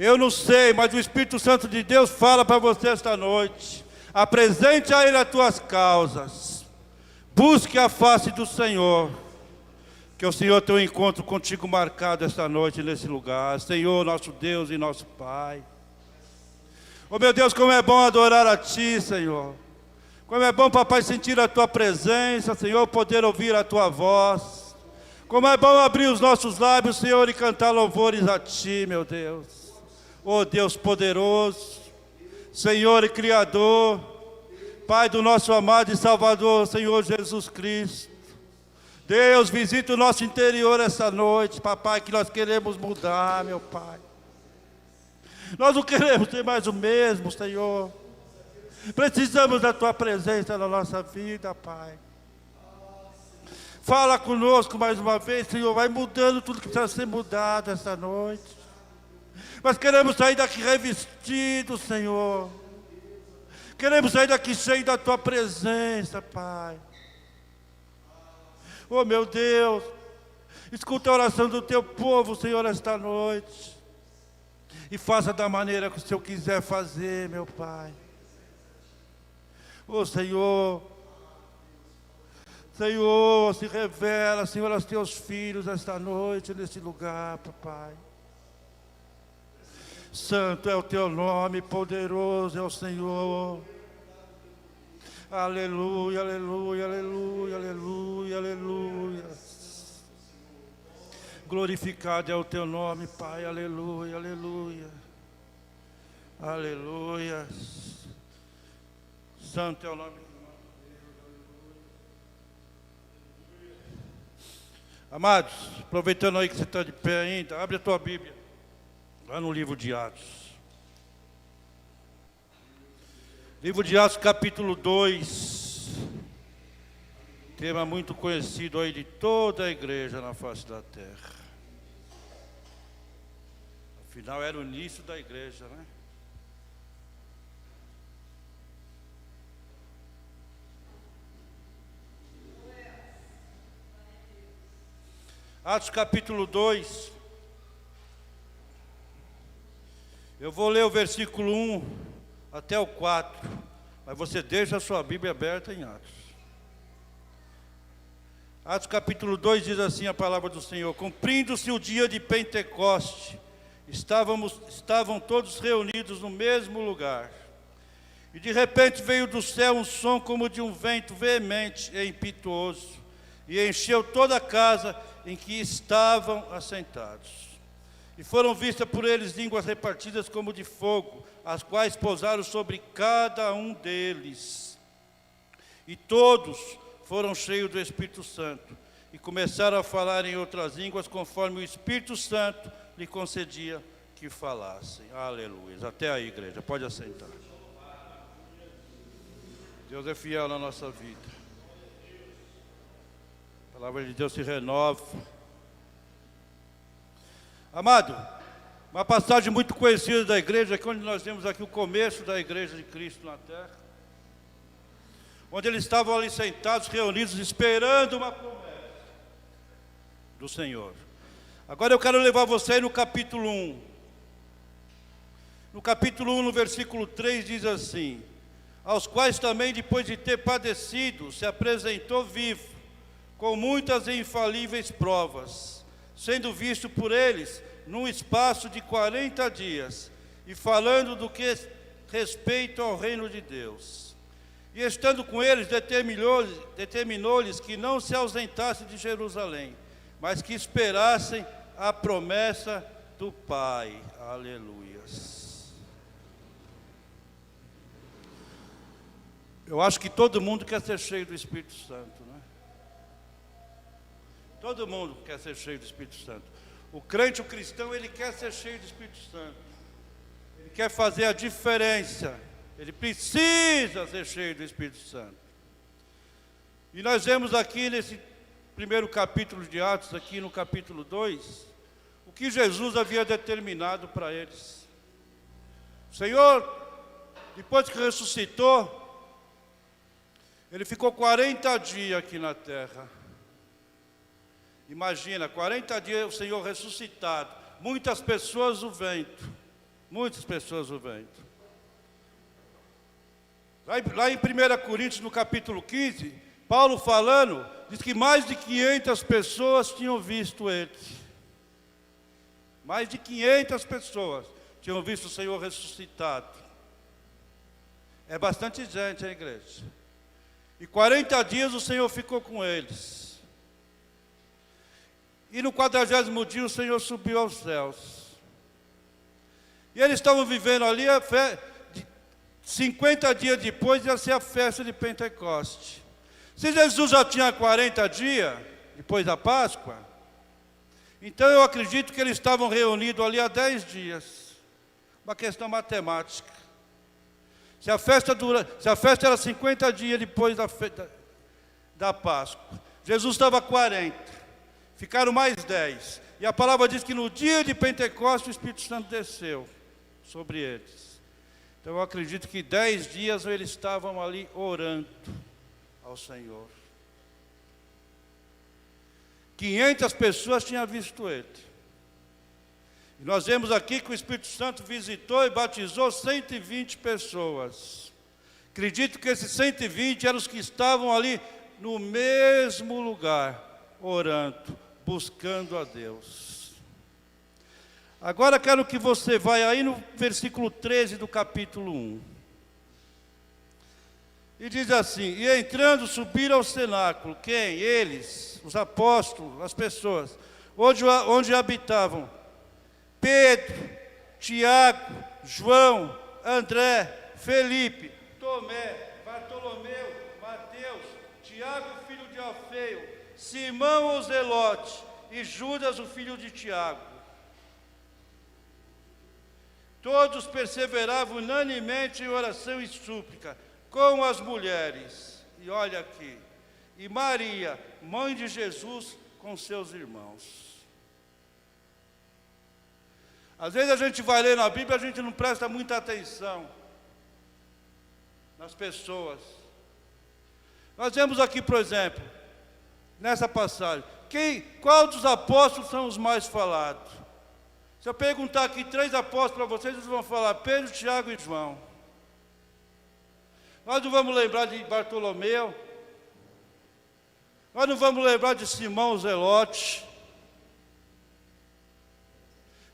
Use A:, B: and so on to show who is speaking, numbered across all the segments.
A: Eu não sei, mas o Espírito Santo de Deus fala para você esta noite. Apresente a Ele as tuas causas. Busque a face do Senhor. Que o Senhor tenha um encontro contigo marcado esta noite nesse lugar. Senhor, nosso Deus e nosso Pai. Oh meu Deus, como é bom adorar a Ti, Senhor. Como é bom, papai, sentir a Tua presença, Senhor, poder ouvir a Tua voz. Como é bom abrir os nossos lábios, Senhor, e cantar louvores a Ti, meu Deus. Oh Deus poderoso, Senhor e Criador, Pai do nosso amado e Salvador, Senhor Jesus Cristo. Deus, visita o nosso interior essa noite, papai, que nós queremos mudar, meu Pai. Nós não queremos ser mais o mesmo, Senhor. Precisamos da Tua presença na nossa vida, Pai. Fala conosco mais uma vez, Senhor. Vai mudando tudo que precisa ser mudado essa noite. Nós queremos sair daqui revestidos, Senhor. Queremos sair daqui cheio da Tua presença, Pai. Oh, meu Deus. Escuta a oração do Teu povo, Senhor, esta noite. E faça da maneira que o Senhor quiser fazer, meu Pai. Oh, Senhor. Senhor, se revela, Senhor, aos Teus filhos esta noite, nesse lugar, papai. Santo é o Teu nome, poderoso é o Senhor. Aleluia, aleluia, aleluia, aleluia, aleluia. Glorificado é o Teu nome, Pai, aleluia, aleluia. Aleluia. Santo é o nome. Amados, aproveitando aí que você está de pé ainda, abre a tua Bíblia, lá no livro de Atos. Livro de Atos, capítulo 2. Tema muito conhecido aí de toda a igreja na face da terra. Afinal, era o início da igreja, né? Atos capítulo 2. Eu vou ler o versículo 1 até o 4. Mas você deixa a sua Bíblia aberta em Atos. Atos capítulo 2 diz assim a palavra do Senhor: cumprindo-se o dia de Pentecoste, estavam todos reunidos no mesmo lugar. E de repente veio do céu um som como de um vento veemente e impetuoso, e encheu toda a casa em que estavam assentados. E foram vistas por eles línguas repartidas como de fogo, as quais pousaram sobre cada um deles. E todos foram cheios do Espírito Santo, e começaram a falar em outras línguas, conforme o Espírito Santo lhe concedia que falassem. Aleluia. Até aí, igreja, pode assentar. Deus é fiel na nossa vida. A palavra de Deus se renova. Amado, uma passagem muito conhecida da igreja, que onde nós temos aqui o começo da igreja de Cristo na terra, onde eles estavam ali sentados, reunidos, esperando uma promessa do Senhor. Agora eu quero levar você aí no capítulo 1. No capítulo 1, no versículo 3, diz assim: aos quais também, depois de ter padecido, se apresentou vivo, com muitas e infalíveis provas, sendo visto por eles num espaço de 40 dias, e falando do que respeita ao reino de Deus. E estando com eles, determinou-lhes que não se ausentassem de Jerusalém, mas que esperassem a promessa do Pai. Aleluias. Eu acho que todo mundo quer ser cheio do Espírito Santo, né? Todo mundo quer ser cheio do Espírito Santo. O crente, o cristão, ele quer ser cheio do Espírito Santo. Ele quer fazer a diferença. Ele precisa ser cheio do Espírito Santo. E nós vemos aqui nesse primeiro capítulo de Atos, aqui no capítulo 2, o que Jesus havia determinado para eles. O Senhor, depois que ressuscitou, Ele ficou 40 dias aqui na terra. Imagina, 40 dias o Senhor ressuscitado, muitas pessoas o vendo. Muitas pessoas o vendo. Lá em 1 Coríntios, no capítulo 15, Paulo falando, diz que mais de 500 pessoas tinham visto ele. Mais de 500 pessoas tinham visto o Senhor ressuscitado. É bastante gente, a igreja. E 40 dias o Senhor ficou com eles. E no 40º dia o Senhor subiu aos céus. E eles estavam vivendo ali, 50 dias depois ia ser a festa de Pentecoste. Se Jesus já tinha 40 dias, depois da Páscoa, então eu acredito que eles estavam reunidos ali há 10 dias. Uma questão matemática. Se a festa era 50 dias depois da Páscoa, Jesus estava 40, ficaram mais 10. E a palavra diz que no dia de Pentecostes o Espírito Santo desceu sobre eles. Então eu acredito que 10 dias eles estavam ali orando ao Senhor. 500 pessoas tinham visto ele. E nós vemos aqui que o Espírito Santo visitou e batizou 120 pessoas. Acredito que esses 120 eram os que estavam ali no mesmo lugar, orando, buscando a Deus. Agora quero que você vá aí no versículo 13 do capítulo 1. E diz assim: e entrando subiram ao cenáculo. Quem? Eles, os apóstolos, as pessoas, onde habitavam Pedro, Tiago, João, André, Felipe, Tomé, Bartolomeu, Mateus, Tiago, filho de Alfeu, Simão o Zelote e Judas, o filho de Tiago. Todos perseveravam unanimemente em oração e súplica com as mulheres. E olha aqui, e Maria, mãe de Jesus, com seus irmãos. Às vezes a gente vai ler na Bíblia, a gente não presta muita atenção nas pessoas. Nós vemos aqui, por exemplo, nessa passagem, qual dos apóstolos são os mais falados? Se eu perguntar aqui 3 apóstolos para vocês, eles vão falar Pedro, Tiago e João. Nós não vamos lembrar de Bartolomeu. Nós não vamos lembrar de Simão o Zelote.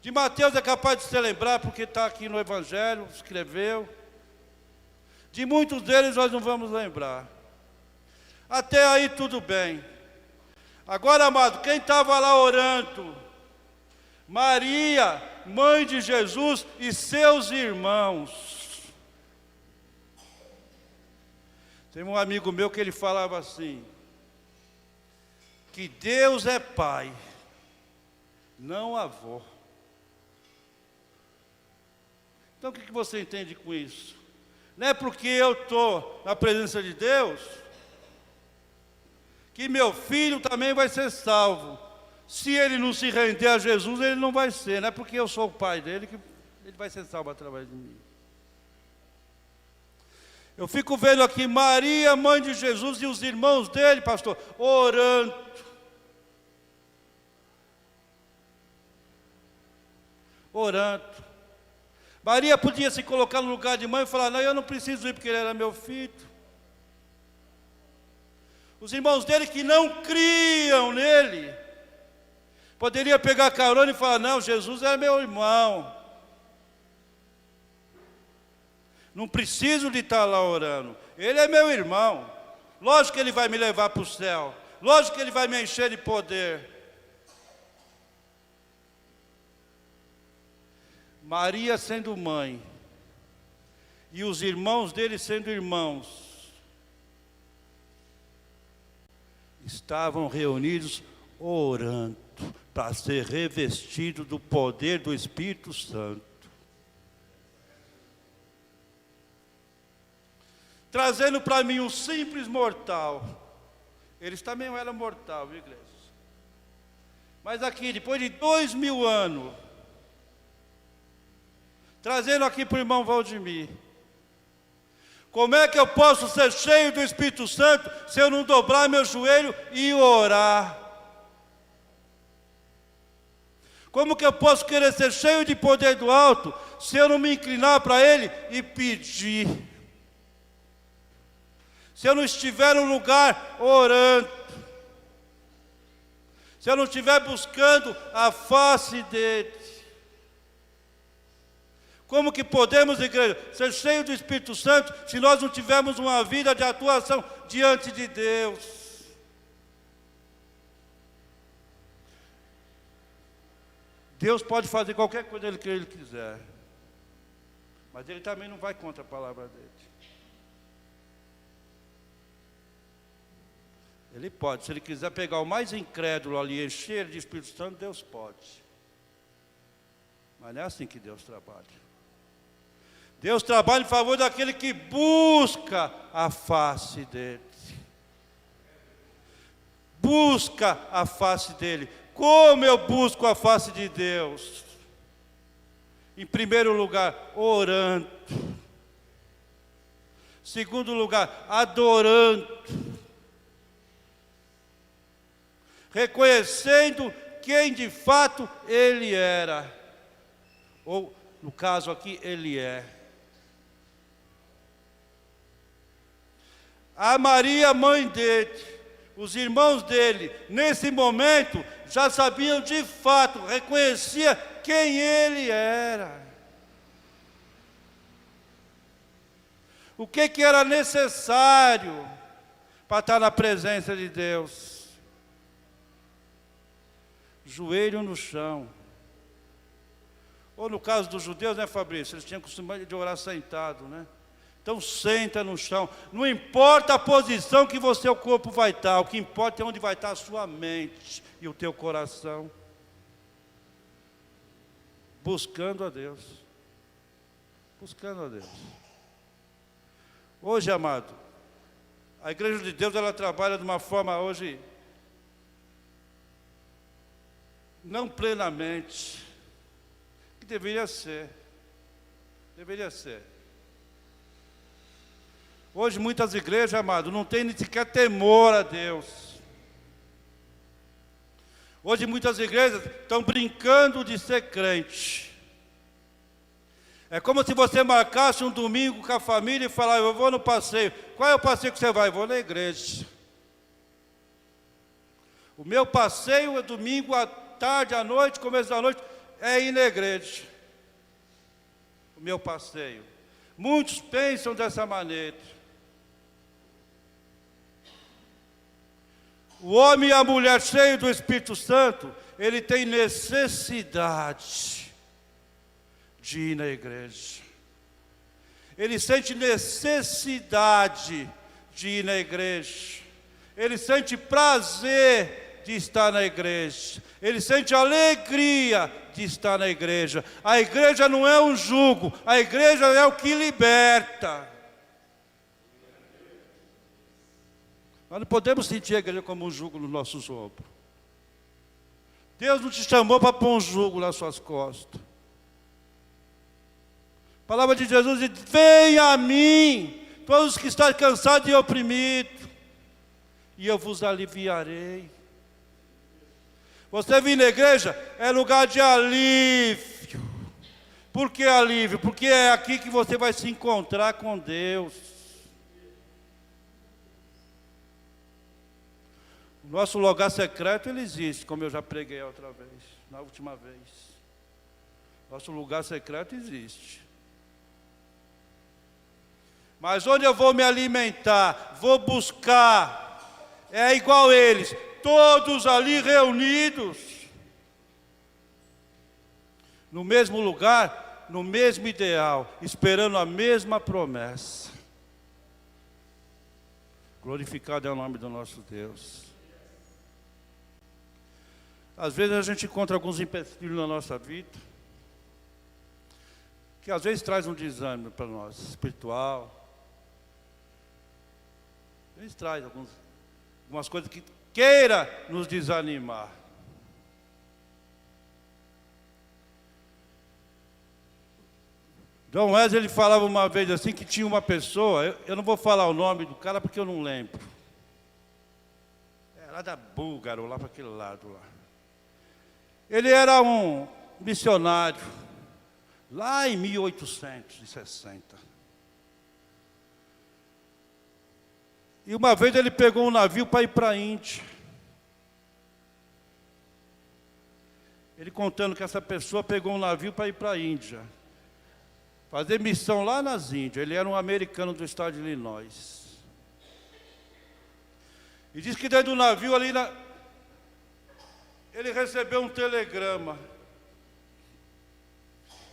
A: De Mateus é capaz de se lembrar, porque está aqui no Evangelho, escreveu. De muitos deles nós não vamos lembrar. Até aí tudo bem. Agora, amado, quem estava lá orando? Maria, mãe de Jesus e seus irmãos. Tem um amigo meu que ele falava assim, que Deus é pai, não avó. Então o que você entende com isso? Não é porque eu estou na presença de Deus, que meu filho também vai ser salvo. Se ele não se render a Jesus, ele não vai ser. Não é porque eu sou o pai dele que ele vai ser salvo através de mim. Eu fico vendo aqui Maria, mãe de Jesus, e os irmãos dele, pastor, orando. Orando. Maria podia se colocar no lugar de mãe e falar, não, eu não preciso ir porque ele era meu filho. Os irmãos dele que não criam nele, poderia pegar carona e falar, não, Jesus é meu irmão. Não preciso de estar lá orando. Ele é meu irmão. Lógico que ele vai me levar para o céu. Lógico que ele vai me encher de poder. Maria sendo mãe, e os irmãos dele sendo irmãos, estavam reunidos orando, para ser revestido do poder do Espírito Santo. Trazendo para mim um simples mortal. Eles também eram mortais, viu, igreja? Mas aqui, depois de 2000 anos, trazendo aqui para o irmão Valdemir, como é que eu posso ser cheio do Espírito Santo se eu não dobrar meu joelho e orar? Como que eu posso querer ser cheio de poder do alto se eu não me inclinar para Ele e pedir. Se eu não estiver no lugar orando. Se eu não estiver buscando a face dEle. Como que podemos, igreja, ser cheios do Espírito Santo se nós não tivermos uma vida de atuação diante de Deus? Deus pode fazer qualquer coisa que Ele quiser, mas Ele também não vai contra a palavra dEle. Ele pode, se Ele quiser pegar o mais incrédulo ali e encher ele de Espírito Santo, Deus pode. Mas não é assim que Deus trabalha. Deus trabalha em favor daquele que busca a face dEle. Busca a face dEle. Como eu busco a face de Deus? Em primeiro lugar, orando. Segundo lugar, adorando. Reconhecendo quem de fato Ele era. Ou, no caso aqui, Ele é. A Maria, mãe dele, os irmãos dele, nesse momento, já sabiam de fato, reconhecia quem Ele era. O que era necessário para estar na presença de Deus? Joelho no chão. Ou no caso dos judeus, né, Fabrício? Eles tinham costume de orar sentado, né? Então senta no chão. Não importa a posição que o seu corpo vai estar, o que importa é onde vai estar a sua mente e o teu coração. Buscando a Deus. Buscando a Deus. Hoje, amado, a igreja de Deus, ela trabalha de uma forma hoje não plenamente, que deveria ser. Deveria ser. Hoje muitas igrejas, amado, não têm nem sequer temor a Deus. Hoje muitas igrejas estão brincando de ser crente. É como se você marcasse um domingo com a família e falasse: eu vou no passeio. Qual é o passeio que você vai? Eu vou na igreja. O meu passeio é domingo à tarde, à noite, começo da noite, é ir na igreja. O meu passeio. Muitos pensam dessa maneira. O homem e a mulher cheios do Espírito Santo, ele tem necessidade de ir na igreja. Ele sente necessidade de ir na igreja. Ele sente prazer de estar na igreja. Ele sente alegria de estar na igreja. A igreja não é um jugo, a igreja é o que liberta. Nós não podemos sentir a igreja como um jugo nos nossos ombros. Deus não te chamou para pôr um jugo nas suas costas. A palavra de Jesus diz: venha a mim, todos os que estão cansados e oprimidos, e eu vos aliviarei. Você vir na igreja é lugar de alívio. Por que alívio? Porque é aqui que você vai se encontrar com Deus. O nosso lugar secreto, ele existe, como eu já preguei outra vez, na última vez. Nosso lugar secreto existe. Mas onde eu vou me alimentar, vou buscar, é igual eles, todos ali reunidos, no mesmo lugar, no mesmo ideal, esperando a mesma promessa. Glorificado é o nome do nosso Deus. Às vezes a gente encontra alguns empecilhos na nossa vida, que às vezes traz um desânimo para nós, espiritual. Às vezes traz algumas coisas que queira nos desanimar. Dom Wesley, ele falava uma vez assim, que tinha uma pessoa, eu não vou falar o nome do cara porque eu não lembro. É lá da Búlgaro, lá para aquele lado lá. Ele era um missionário, lá em 1860. E uma vez ele pegou um navio para ir para a Índia. Ele contando que essa pessoa pegou um navio para ir para a Índia, fazer missão lá nas Índias. Ele era um americano do estado de Illinois. E diz que dentro do navio ali, ele recebeu um telegrama.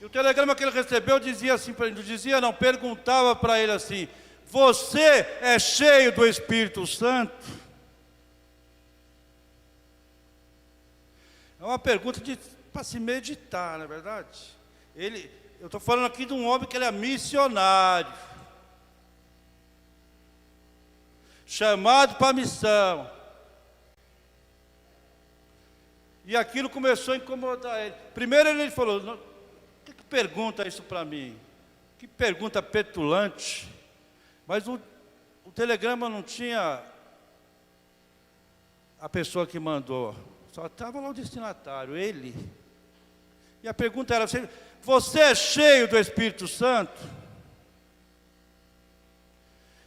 A: E o telegrama que ele recebeu dizia assim para ele, não, perguntava para ele assim: você é cheio do Espírito Santo? É uma pergunta para se meditar, não é verdade? Eu estou falando aqui de um homem que ele é missionário, chamado para a missão. E aquilo começou a incomodar ele. Primeiro ele falou: por que pergunta isso para mim? Que pergunta petulante. Mas o telegrama não tinha a pessoa que mandou, só estava lá o destinatário, ele. E a pergunta era: você é cheio do Espírito Santo?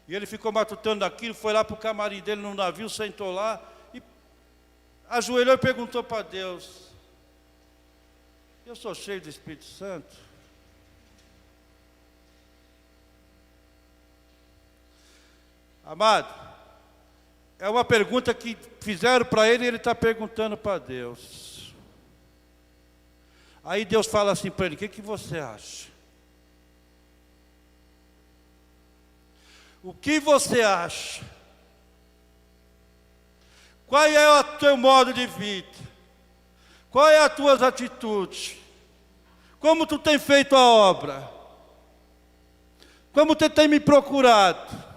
A: E ele ficou matutando aquilo, foi lá para o camarim dele no navio, sentou lá e ajoelhou e perguntou para Deus: eu sou cheio do Espírito Santo? Amado, é uma pergunta que fizeram para ele e ele está perguntando para Deus. Aí Deus fala assim para ele: o que você acha? O que você acha? Qual é o teu modo de vida? Qual é as tuas atitudes? Como tu tem feito a obra? Como tu tem me procurado?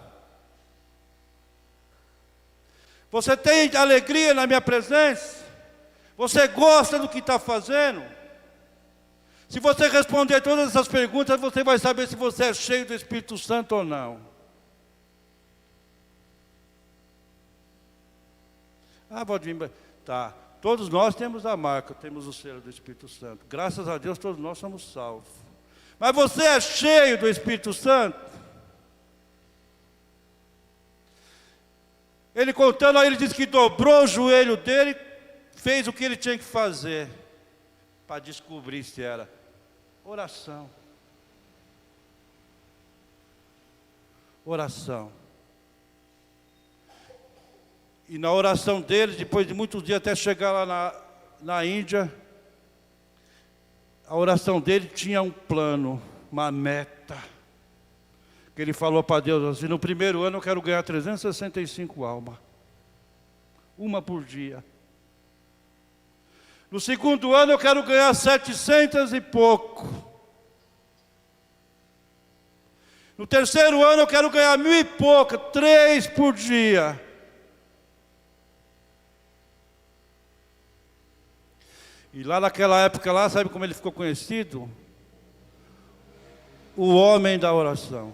A: Você tem alegria na minha presença? Você gosta do que está fazendo? Se você responder todas essas perguntas, você vai saber se você é cheio do Espírito Santo ou não. Valdir, tá. Todos nós temos a marca, temos o selo do Espírito Santo. Graças a Deus, todos nós somos salvos. Mas você é cheio do Espírito Santo? Ele contando, aí ele disse que dobrou o joelho dele, fez o que ele tinha que fazer, para descobrir se era oração. Oração. E na oração dele, depois de muitos dias até chegar lá na Índia, a oração dele tinha um plano, uma meta. Que ele falou para Deus assim: no primeiro ano eu quero ganhar 365 almas. Uma por dia. No segundo ano eu quero ganhar 700 e pouco. No terceiro ano eu quero ganhar 1000 e pouco, 3 por dia. E lá naquela época lá, sabe como ele ficou conhecido? O homem da oração.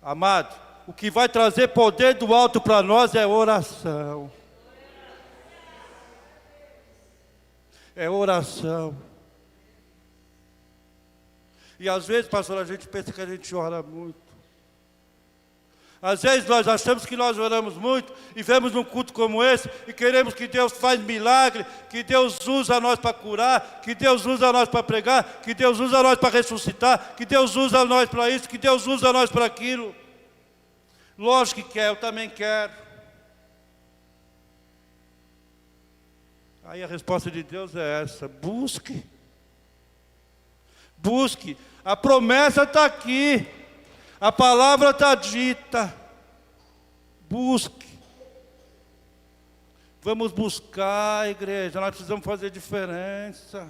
A: Amado, o que vai trazer poder do alto para nós é oração. É oração. E às vezes, pastor, a gente pensa que a gente ora muito. Às vezes nós achamos que nós oramos muito e vemos um culto como esse e queremos que Deus faça milagre, que Deus usa nós para curar, que Deus usa nós para pregar, que Deus usa nós para ressuscitar, que Deus usa nós para isso, que Deus usa nós para aquilo. Lógico que quer, eu também quero. Aí a resposta de Deus é essa: busque. Busque. A promessa está aqui. A palavra está dita. Busque. Vamos buscar, igreja. Nós precisamos fazer diferença.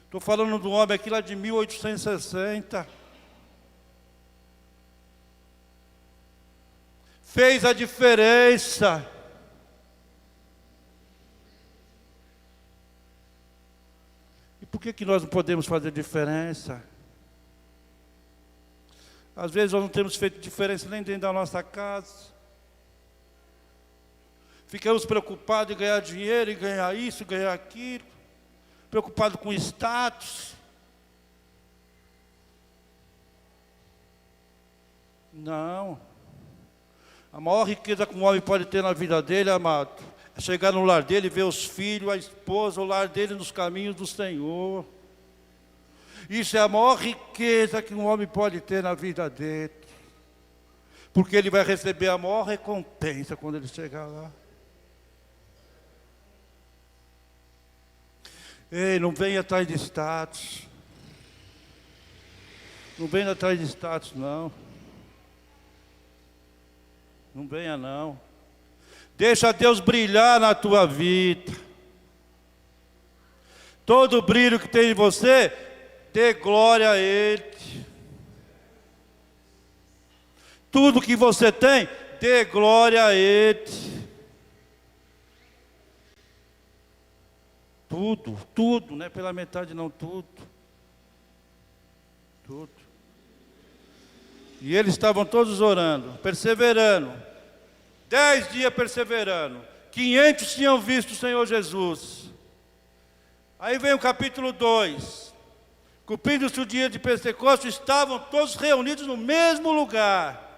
A: Estou falando do homem aqui lá de 1860. Fez a diferença. E por que nós não podemos fazer diferença? Às vezes nós não temos feito diferença nem dentro da nossa casa. Ficamos preocupados em ganhar dinheiro, em ganhar isso, ganhar aquilo. Preocupados com status. Não. A maior riqueza que um homem pode ter na vida dele, amado, é chegar no lar dele e ver os filhos, a esposa, o lar dele nos caminhos do Senhor. Isso é a maior riqueza que um homem pode ter na vida dele. Porque ele vai receber a maior recompensa quando ele chegar lá. Ei, não venha atrás de status. Não venha atrás de status, não. Não venha, não. Deixa Deus brilhar na tua vida. Todo o brilho que tem em você, dê glória a Ele. Tudo que você tem, dê glória a Ele. Tudo, não é pela metade não, tudo. E eles estavam todos orando, perseverando. 10 dias perseverando. 500 tinham visto o Senhor Jesus. Aí vem o capítulo 2. Cumprindo-se o dia de Pentecostes, estavam todos reunidos no mesmo lugar.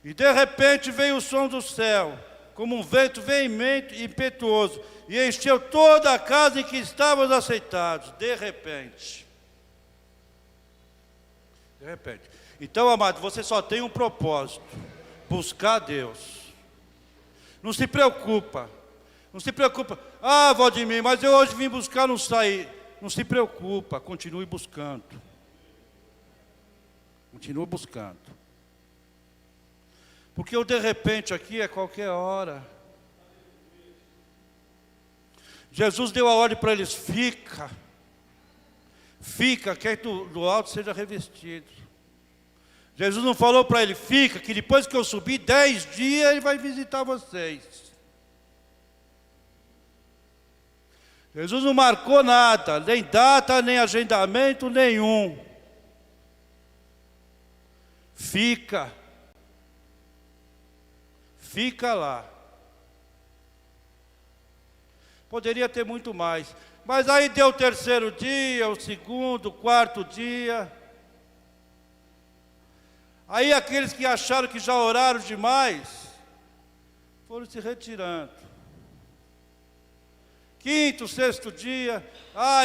A: E de repente veio o som do céu, como um vento veemente e impetuoso, e encheu toda a casa em que estávamos aceitados. De repente. Então, amado, você só tem um propósito: buscar Deus. Não se preocupa. Ah, Valdemir, mas eu hoje vim buscar, não saí. Não se preocupa, continue buscando. Continue buscando. Porque o de repente aqui é qualquer hora. Jesus deu a ordem para eles: fica, quer que do alto seja revestido. Jesus não falou para ele: fica, que depois que eu subir 10 dias ele vai visitar vocês. Jesus não marcou nada, nem data, nem agendamento nenhum. Fica lá. Poderia ter muito mais, mas aí deu o terceiro dia, o segundo, o quarto dia. Aí aqueles que acharam que já oraram demais, foram se retirando. Quinto, sexto dia,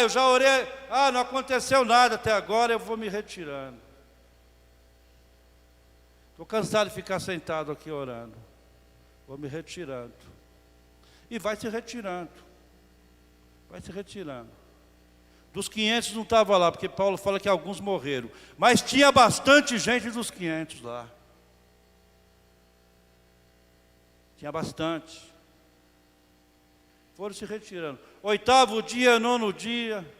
A: eu já orei, não aconteceu nada até agora, eu vou me retirando. Estou cansado de ficar sentado aqui orando. Vou me retirando. E vai se retirando. Dos 500 não estava lá, porque Paulo fala que alguns morreram. Mas tinha bastante gente dos 500 lá. Tinha bastante. Foram se retirando. 8º dia, 9º dia.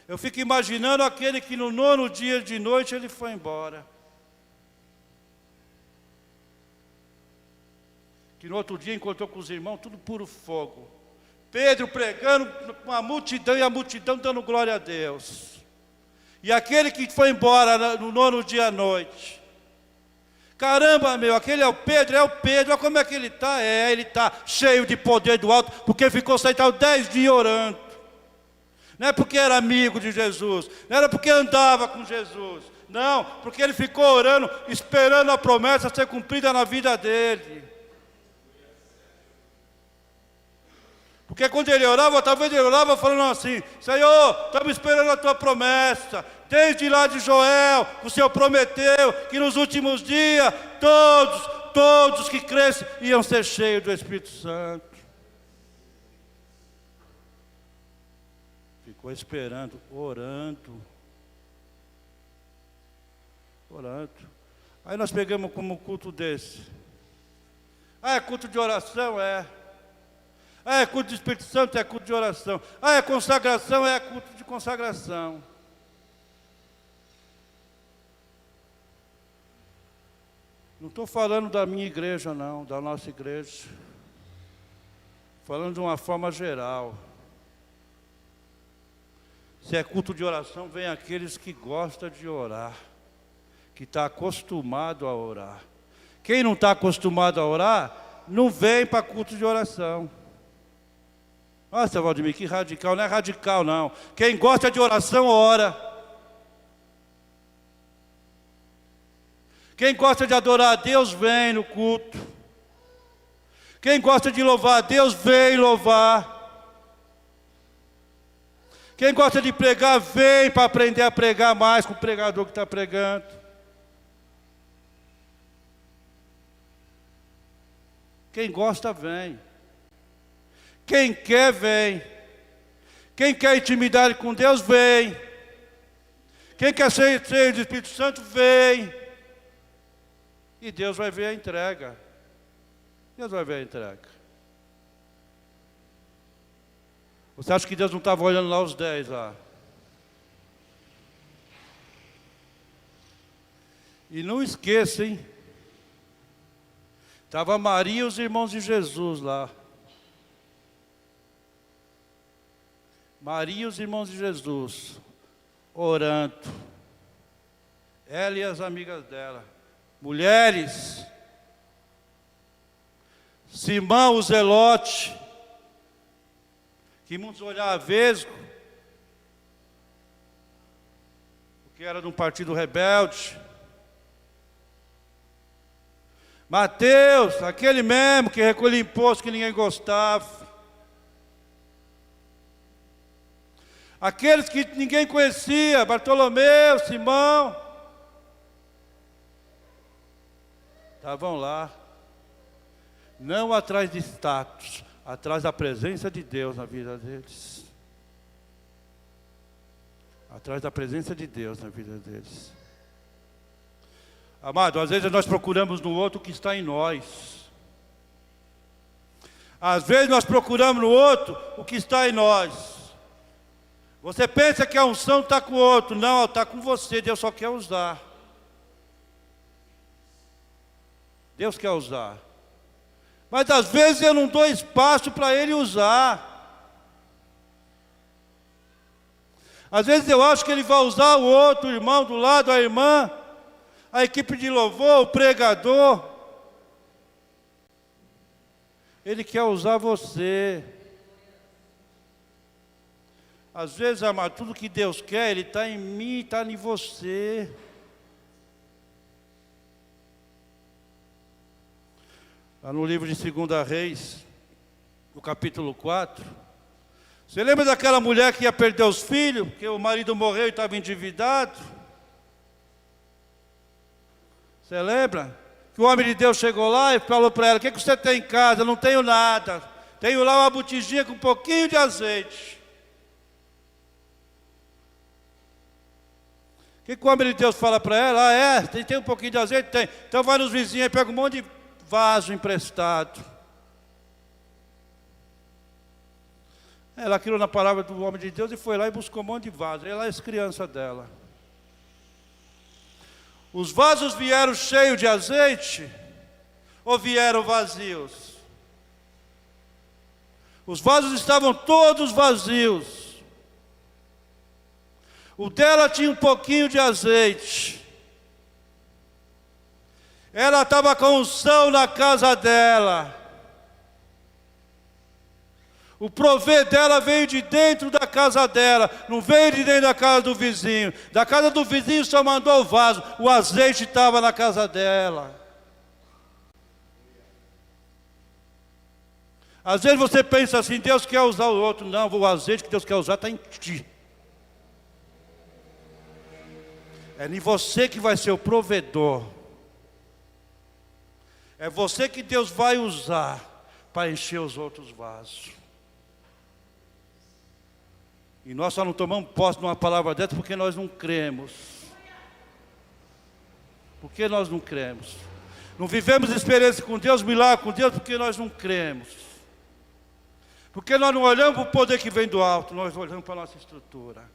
A: Eu fico imaginando aquele que no 9º dia de noite ele foi embora. Que no outro dia encontrou com os irmãos, tudo puro fogo. Pedro pregando com a multidão e a multidão dando glória a Deus. E aquele que foi embora no 9º dia à noite. Caramba, aquele é o Pedro, olha como é que ele está. Ele está cheio de poder do alto, porque ficou sentado 10 dias orando. Não é porque era amigo de Jesus, não era porque andava com Jesus. Não, porque ele ficou orando, esperando a promessa ser cumprida na vida dele. Porque quando ele orava, talvez ele orava falando assim: Senhor, estamos esperando a tua promessa. Desde lá de Joel, o Senhor prometeu que nos últimos dias, todos que crescem iam ser cheios do Espírito Santo. Ficou esperando, orando. Aí nós pegamos como um culto desse. É culto de oração? É culto de Espírito Santo? É culto de oração. É consagração? É culto de consagração. Não estou falando da minha igreja, não, da nossa igreja. Falando de uma forma geral. Se é culto de oração, vem aqueles que gostam de orar, que está acostumado a orar. Quem não está acostumado a orar, não vem para culto de oração. Nossa, Valdemir, que radical. Não é radical, não. Quem gosta de oração, ora. Quem gosta de adorar a Deus, vem no culto. Quem gosta de louvar a Deus, vem louvar. Quem gosta de pregar, vem para aprender a pregar mais com o pregador que está pregando. Quem gosta, vem. Quem quer, vem. Quem quer intimidade com Deus, vem. Quem quer ser cheio do Espírito Santo, vem. E Deus vai ver a entrega. Deus vai ver a entrega. Você acha que Deus não estava olhando lá os 10 lá? E não esqueça, hein? Estava Maria e os irmãos de Jesus lá. Maria e os irmãos de Jesus, orando. Ela e as amigas dela. Mulheres. Simão, o Zelote, que muitos olhavam vesgo, porque era de um partido rebelde. Mateus, aquele mesmo que recolhia imposto que ninguém gostava. Aqueles que ninguém conhecia, Bartolomeu, Simão, estavam lá, não atrás de status, atrás da presença de Deus na vida deles. Atrás da presença de Deus na vida deles. Amado, às vezes nós procuramos no outro o que está em nós. Às vezes nós procuramos no outro o que está em nós. Você pensa que a unção está com o outro. Não, está com você, Deus só quer usar. Deus quer usar. Mas às vezes eu não dou espaço para Ele usar. Às vezes eu acho que Ele vai usar o outro irmão do lado, a irmã, a equipe de louvor, o pregador. Ele quer usar você. Às vezes, amado, tudo que Deus quer, Ele está em mim, está em você. Lá no livro de 2 Reis, no capítulo 4, você lembra daquela mulher que ia perder os filhos, porque o marido morreu e estava endividado? Você lembra? Que o homem de Deus chegou lá e falou para ela: o que você tem em casa? Eu não tenho nada. Tenho lá uma botijinha com um pouquinho de azeite. O que o homem de Deus fala para ela? Ah, é? Tem um pouquinho de azeite? Tem. Então vai nos vizinhos e pega um monte de vaso emprestado. Ela criou na palavra do homem de Deus e foi lá e buscou um monte de vaso. Ela é as crianças dela. Os vasos vieram cheios de azeite ou vieram vazios? Os vasos estavam todos vazios. O dela tinha um pouquinho de azeite. Ela estava com unção na casa dela. O prover dela veio de dentro da casa dela, não veio de dentro da casa do vizinho. Da casa do vizinho só mandou o vaso, o azeite estava na casa dela. Às vezes você pensa assim: Deus quer usar o outro. Não, o azeite que Deus quer usar está em ti. É em você que vai ser o provedor. É você que Deus vai usar para encher os outros vasos. E nós só não tomamos posse de uma palavra dessa porque nós não cremos. Porque nós não cremos. Não vivemos experiência com Deus, milagre com Deus, porque nós não cremos. Porque nós não olhamos para o poder que vem do alto, nós olhamos para a nossa estrutura.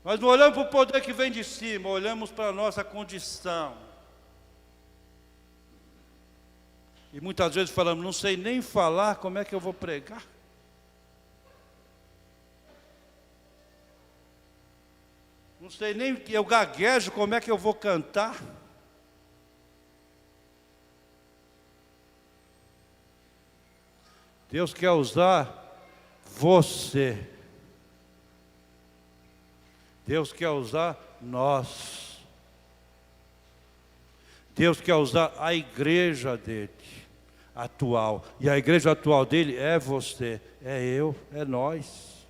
A: Nós não olhamos para o poder que vem de cima, olhamos para a nossa condição. E muitas vezes falamos: não sei nem falar, como é que eu vou pregar? Não sei nem, eu gaguejo, como é que eu vou cantar? Deus quer usar você. Deus quer usar nós. Deus quer usar a igreja dele, atual. E a igreja atual dele é você, é eu, é nós.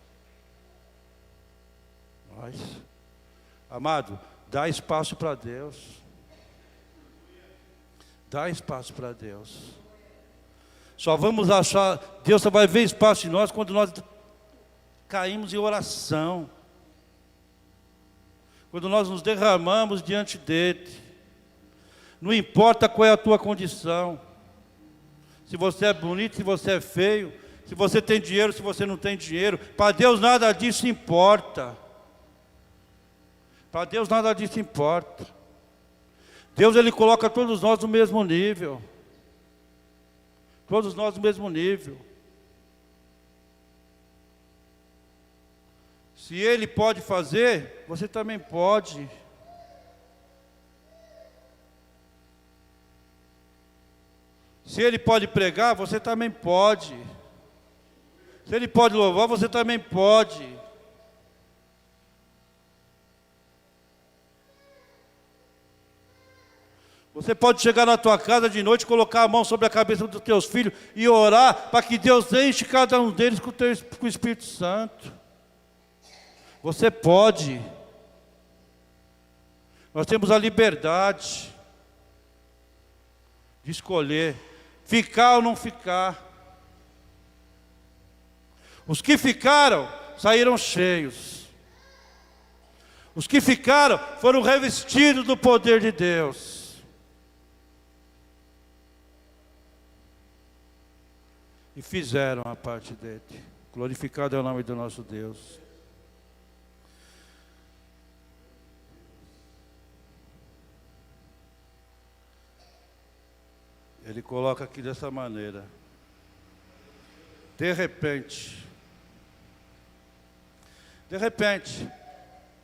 A: Nós. Amado, dá espaço para Deus. Dá espaço para Deus. Só vamos achar, Deus só vai ver espaço em nós quando nós caímos em oração. Quando nós nos derramamos diante dele. Não importa qual é a tua condição. Se você é bonito, se você é feio, se você tem dinheiro, se você não tem dinheiro. Para Deus nada disso importa. Para Deus nada disso importa. Deus, Ele coloca todos nós no mesmo nível. Todos nós no mesmo nível. Se Ele pode fazer, você também pode. Se Ele pode pregar, você também pode. Se Ele pode louvar, você também pode. Você pode chegar na tua casa de noite, colocar a mão sobre a cabeça dos teus filhos e orar para que Deus enche cada um deles com o Espírito Santo. Você pode. Nós temos a liberdade de escolher ficar ou não ficar. Os que ficaram saíram cheios. Os que ficaram foram revestidos do poder de Deus. E fizeram a parte dele. Glorificado é o nome do nosso Deus. Ele coloca aqui dessa maneira. De repente.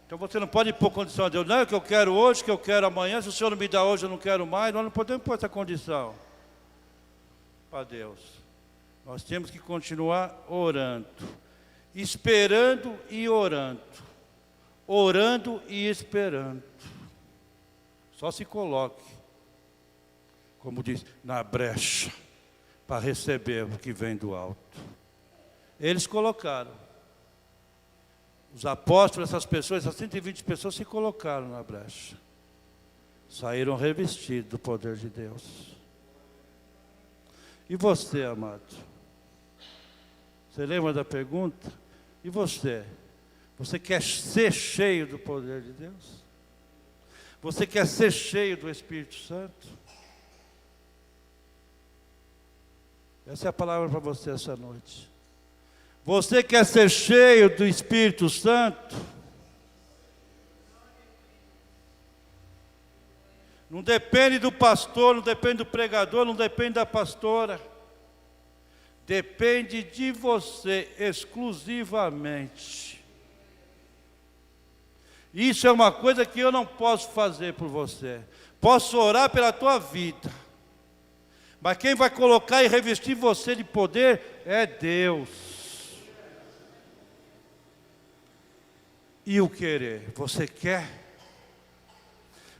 A: Então você não pode impor condição a Deus. Não é o que eu quero hoje, o que eu quero amanhã. Se o Senhor não me dá hoje, eu não quero mais. Nós não podemos pôr essa condição para Deus. Nós temos que continuar orando. Esperando e orando. Orando e esperando. Só se coloque, como diz, na brecha, para receber o que vem do alto. Eles colocaram. Os apóstolos, essas pessoas, essas 120 pessoas se colocaram na brecha. Saíram revestidos do poder de Deus. E você, amado? Você lembra da pergunta? E você? Você quer ser cheio do poder de Deus? Você quer ser cheio do Espírito Santo? Essa é a palavra para você essa noite. Você quer ser cheio do Espírito Santo? Não depende do pastor, não depende do pregador, não depende da pastora. Depende de você exclusivamente. Isso é uma coisa que eu não posso fazer por você. Posso orar pela tua vida. Mas quem vai colocar e revestir você de poder é Deus. E o querer? Você quer?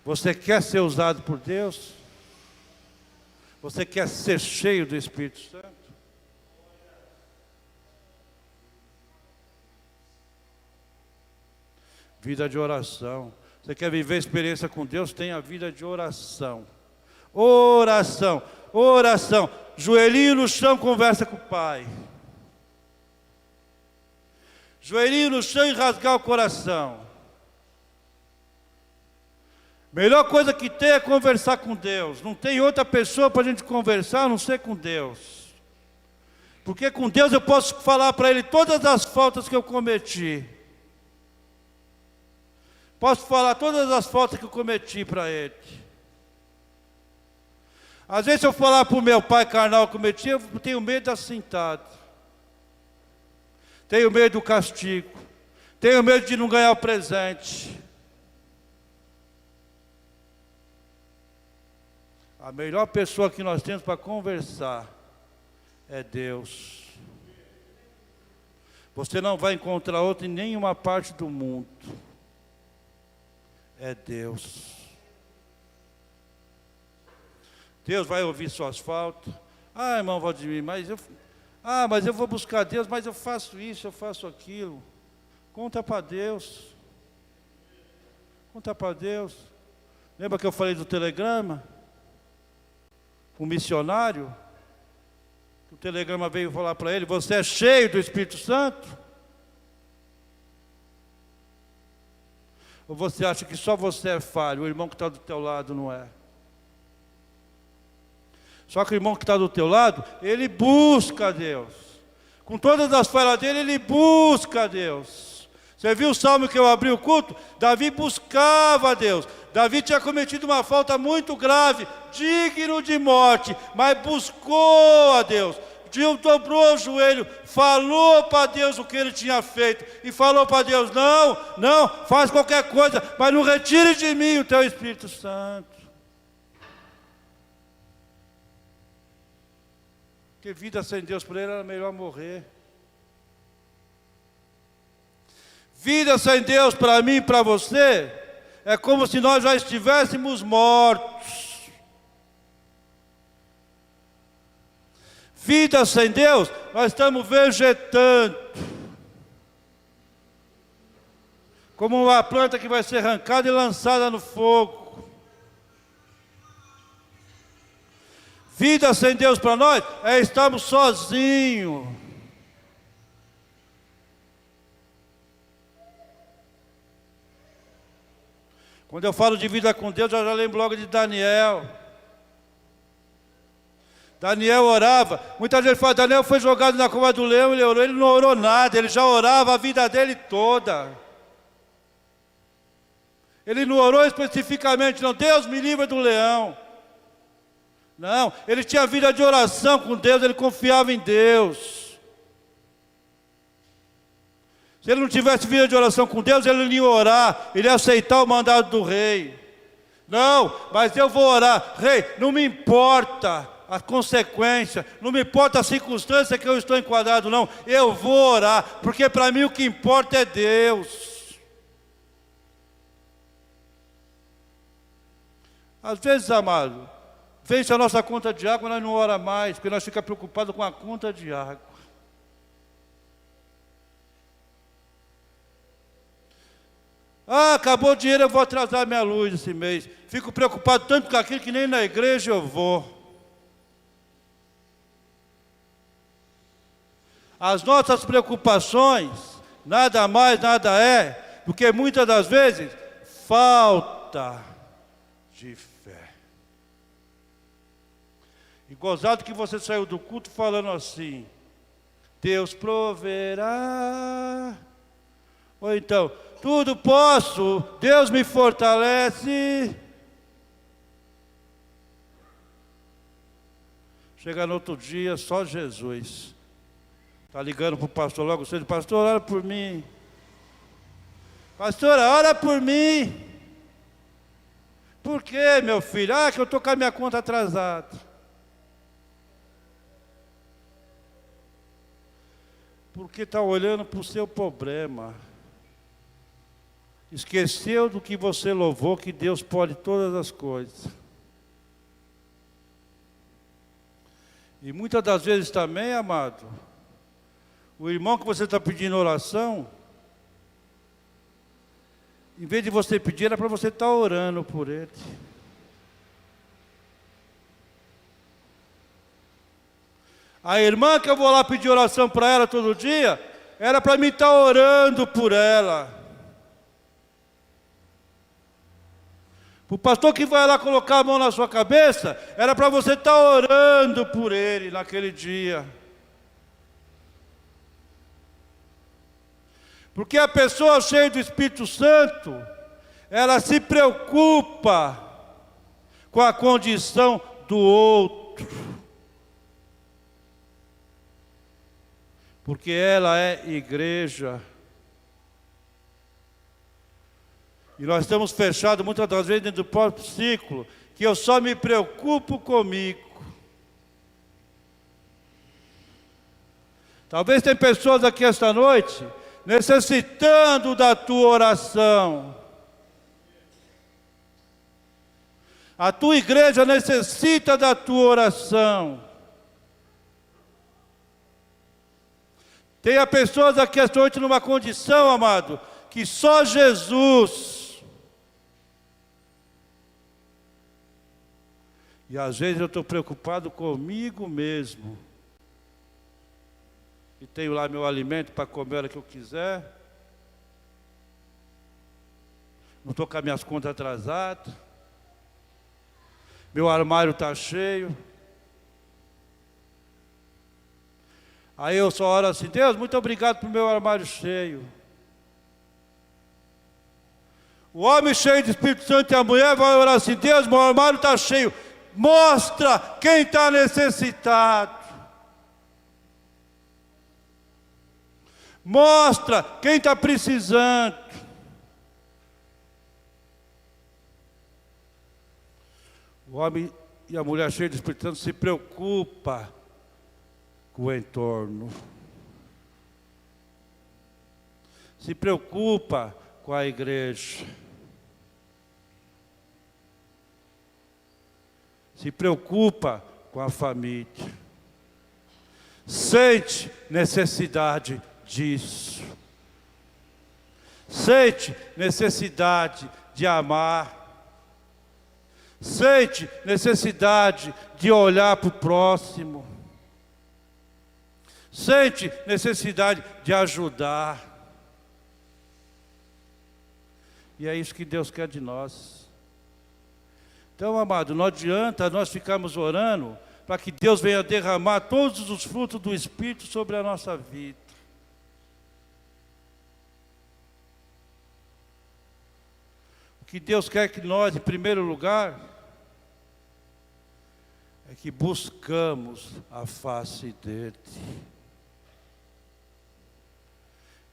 A: Você quer ser usado por Deus? Você quer ser cheio do Espírito Santo? Vida de oração. Você quer viver a experiência com Deus? Tenha vida de oração. Oração, oração. Joelhinho no chão, conversa com o Pai. Joelhinho no chão e rasgar o coração. Melhor coisa que tem é conversar com Deus. Não tem outra pessoa para a gente conversar a não ser com Deus. Porque com Deus eu posso falar para Ele todas as faltas que eu cometi. Posso falar todas as faltas que eu cometi para Ele. Às vezes se eu falar para o meu pai carnal que eu cometi, eu tenho medo da cintada. Tenho medo do castigo. Tenho medo de não ganhar o presente. A melhor pessoa que nós temos para conversar é Deus. Você não vai encontrar outro em nenhuma parte do mundo. É Deus. Deus vai ouvir suas faltas. Ah, irmão Valdemir, mas eu vou buscar Deus, mas eu faço isso, eu faço aquilo. Conta para Deus. Conta para Deus. Lembra que eu falei do telegrama? O missionário? O telegrama veio falar para ele: você é cheio do Espírito Santo? Ou você acha que só você é falho, o irmão que está do teu lado não é? Só que o irmão que está do teu lado, ele busca a Deus. Com todas as falhas dele, ele busca a Deus. Você viu o salmo que eu abri o culto? Davi buscava a Deus. Davi tinha cometido uma falta muito grave, digno de morte, mas buscou a Deus. Dobrou o joelho, falou para Deus o que ele tinha feito, e falou para Deus: não, faz qualquer coisa, mas não retire de mim o teu Espírito Santo. Porque vida sem Deus por ele era melhor morrer. Vida sem Deus para mim e para você é como se nós já estivéssemos mortos. Vida sem Deus, nós estamos vegetando. Como uma planta que vai ser arrancada e lançada no fogo. Vida sem Deus para nós é estarmos sozinhos. Quando eu falo de vida com Deus, eu já lembro logo de Daniel. Daniel orava. Muita gente fala: Daniel foi jogado na cova do leão, ele orou. Ele não orou nada, ele já orava a vida dele toda. Ele não orou especificamente, não: Deus me livra do leão. Não, ele tinha vida de oração com Deus, ele confiava em Deus. Se ele não tivesse vida de oração com Deus, ele não ia orar, ele ia aceitar o mandado do rei. Não, mas eu vou orar. Rei, não me importa a consequência, não me importa a circunstância que eu estou enquadrado, não. Eu vou orar, porque para mim o que importa é Deus. Às vezes, amado, vence a nossa conta de água, nós não ora mais, porque nós ficamos preocupados com a conta de água. Ah, acabou o dinheiro, eu vou atrasar minha luz esse mês. Fico preocupado tanto com aquilo que nem na igreja eu vou. As nossas preocupações, nada mais, nada é, do que muitas das vezes, falta de fé. E gozado que você saiu do culto falando assim: Deus proverá. Ou então: tudo posso, Deus me fortalece. Chega no outro dia, só Jesus. Está ligando para o pastor logo cedo: pastor, ora por mim. Pastora, ora por mim. Por quê, meu filho? Ah, que eu estou com a minha conta atrasada. Porque está olhando para o seu problema. Esqueceu do que você louvou, que Deus pode todas as coisas. E muitas das vezes também, amado, o irmão que você está pedindo oração, em vez de você pedir, era para você estar orando por ele. A irmã que eu vou lá pedir oração para ela todo dia, era para mim estar orando por ela. O pastor que vai lá colocar a mão na sua cabeça, era para você estar orando por ele naquele dia. Porque a pessoa cheia do Espírito Santo, ela se preocupa com a condição do outro. Porque ela é igreja. E nós estamos fechados muitas das vezes dentro do próprio ciclo, que eu só me preocupo comigo. Talvez tem pessoas aqui esta noite necessitando da tua oração. A tua igreja necessita da tua oração. Tem pessoas aqui esta noite numa condição, amado, que só Jesus. E às vezes eu estou preocupado comigo mesmo. E tenho lá meu alimento para comer a hora que eu quiser. Não estou com as minhas contas atrasadas. Meu armário está cheio. Aí eu só oro assim: Deus, muito obrigado por meu armário cheio. O homem cheio de Espírito Santo e a mulher vai orar assim: Deus, meu armário está cheio. Mostra quem está necessitado. Mostra quem está precisando. O homem e a mulher cheios de Espírito Santo se preocupa com o entorno. Se preocupa com a igreja. Se preocupa com a família. Sente necessidade disso. Sente necessidade de amar. Sente necessidade de olhar para o próximo. Sente necessidade de ajudar. E é isso que Deus quer de nós. Então, amado, não adianta nós ficarmos orando para que Deus venha derramar todos os frutos do Espírito sobre a nossa vida. O que Deus quer que nós, em primeiro lugar, é que buscamos a face dEle.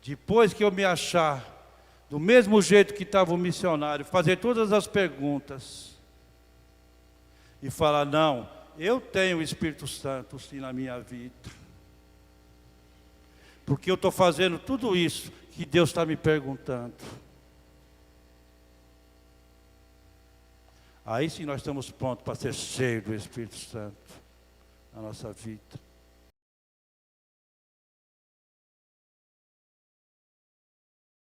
A: Depois que eu me achar do mesmo jeito que estava o missionário, fazer todas as perguntas e falar: não, eu tenho o Espírito Santo sim na minha vida, porque eu estou fazendo tudo isso que Deus está me perguntando. Aí sim nós estamos prontos para ser cheios do Espírito Santo na nossa vida.